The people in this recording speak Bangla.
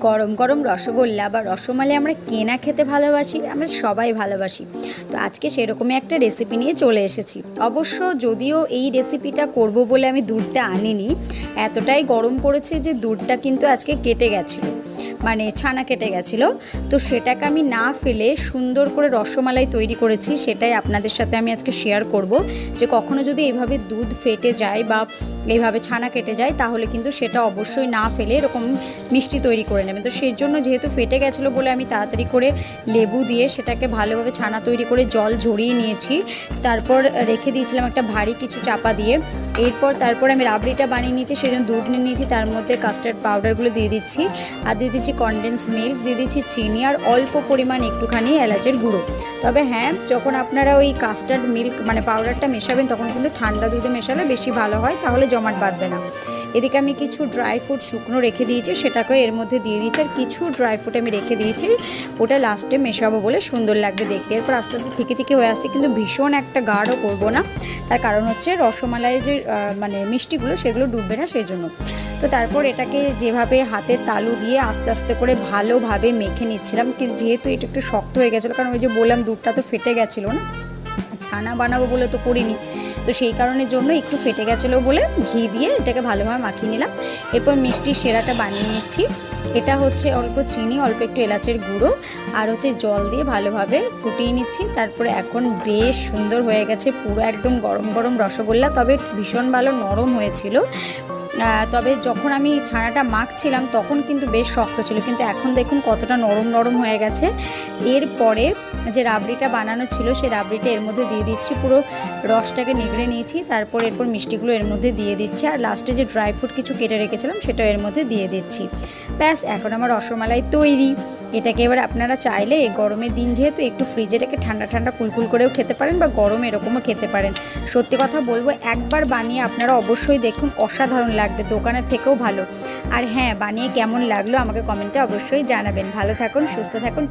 গরম গরম রসগোল্লা বা রসমালাই আমরা কেনা খেতে ভালোবাসি, আমরা সবাই ভালোবাসি। তো আজকে সেরকমই একটা রেসিপি নিয়ে চলে এসেছি। অবশ্য যদিও এই রেসিপিটা করব বলে আমি দুধটা আনিনি, এতটাই গরম পড়েছে যে দুধটা কিন্তু আজকে কেটে গেছিলো, মানে ছানা কেটে গেছিলো। তো সেটাকে আমি না ফেলে সুন্দর করে রসমালাই তৈরি করেছি, সেটাই আপনাদের সাথে আমি আজকে শেয়ার করব। যে কখনো যদি এইভাবে দুধ ফেটে যায় বা এইভাবে ছানা কেটে যায়, তাহলে কিন্তু সেটা অবশ্যই না ফেলে এরকম মিষ্টি তৈরি করে নেবেন। তো সেই জন্য যেহেতু ফেটে গেছিলো বলে আমি তাড়াতাড়ি করে লেবু দিয়ে সেটাকে ভালোভাবে ছানা তৈরি করে জল ঝরিয়ে নিয়েছি। তারপর রেখে দিয়েছিলাম একটা ভারী কিছু চাপা দিয়ে। তারপর আমি রাবড়িটা বানিয়ে নিয়েছি, সেই জন্য দুধ নিয়ে নিয়েছি, তার মধ্যে কাস্টার্ড পাউডারগুলো দিয়ে দিচ্ছি, আর দিয়ে দিচ্ছি কনডেন্স মিল্ক, দিয়ে দিচ্ছি চিনি, আর অল্প পরিমাণ একটুখানি এলাচের গুঁড়ো। তবে হ্যাঁ, যখন আপনারা ওই কাস্টার্ড মিল্ক মানে পাউডারটা মেশাবেন তখন কিন্তু ঠান্ডা দুধে মেশালে বেশি ভালো হয়, তাহলে জমাট বাঁধবে না। এদিকে আমি কিছু ড্রাই ফ্রুট শুকনো রেখে দিয়েছি, সেটাকে এর মধ্যে দিয়ে দিয়েছি, আর কিছু ড্রাই ফ্রুট আমি রেখে দিয়েছি, ওটা লাস্টে মেশাবো বলে সুন্দর লাগবে দেখতে। এরপর আস্তে আস্তে থেকে থেকে হয়ে আসছে, কিন্তু ভীষণ একটা গাঢ়ও করবো না, তার কারণ হচ্ছে রসমালাই যে মানে মিষ্টিগুলো সেগুলো ডুববে না সেই জন্য। তো তারপর এটাকে যেভাবে হাতের তালু দিয়ে আস্তে আস্তে করে ভালোভাবে মেখে নিচ্ছিলাম, কিন্তু যেহেতু এটা একটু শক্ত হয়ে গেছিলো, কারণ ওই যে বললাম দুধটা তো ফেটে গেছিলো না, ছানা বানাবো বলে তো করিনি, তো সেই কারণের জন্য একটু ফেটে গেছিলো বলে ঘি দিয়ে এটাকে ভালোভাবে মাখিয়ে নিলাম। এরপর মিষ্টির সেরাটা বানিয়ে নিচ্ছি। এটা হচ্ছে অল্প চিনি, অল্প একটু এলাচের গুঁড়ো, আর হচ্ছে জল দিয়ে ভালোভাবে ফুটিয়ে নিচ্ছি। তারপরে এখন বেশ সুন্দর হয়ে গেছে, পুরো একদম গরম গরম রসগোল্লা, তবে ভীষণ ভালো নরম হয়েছিল। তবে যখন আমি ছানাটা মাখছিলাম তখন কিন্তু বেশ শক্ত ছিল, কিন্তু এখন দেখুন কতটা নরম নরম হয়ে গেছে। এরপরে যে রাবড়িটা বানানো ছিল সেই রাবড়িটা এর মধ্যে দিয়ে দিচ্ছি, পুরো রসটাকে নিগড়ে নিয়েছি। এরপর মিষ্টিগুলো এর মধ্যে দিয়ে দিচ্ছি, আর লাস্টে যে ড্রাই ফ্রুট কিছু কেটে রেখেছিলাম সেটাও এর মধ্যে দিয়ে দিচ্ছি। ব্যাস, এখন আমার রসমালাই তৈরি। এটাকে এবার আপনারা চাইলে এই গরমের দিন যেহেতু একটু ফ্রিজে রেখে ঠান্ডা ঠান্ডা কুলকুল করেও খেতে পারেন, বা গরম এরকমও খেতে পারেন। সত্যি কথা বলবো, একবার বানিয়ে আপনারা অবশ্যই দেখুন, অসাধারণ লাগবে, দোকানের থেকেও ভালো। আর হ্যাঁ, বানিয়ে কেমন লাগলো আমাকে কমেন্টে অবশ্যই জানাবেন। ভালো থাকুন, সুস্থ থাকুন।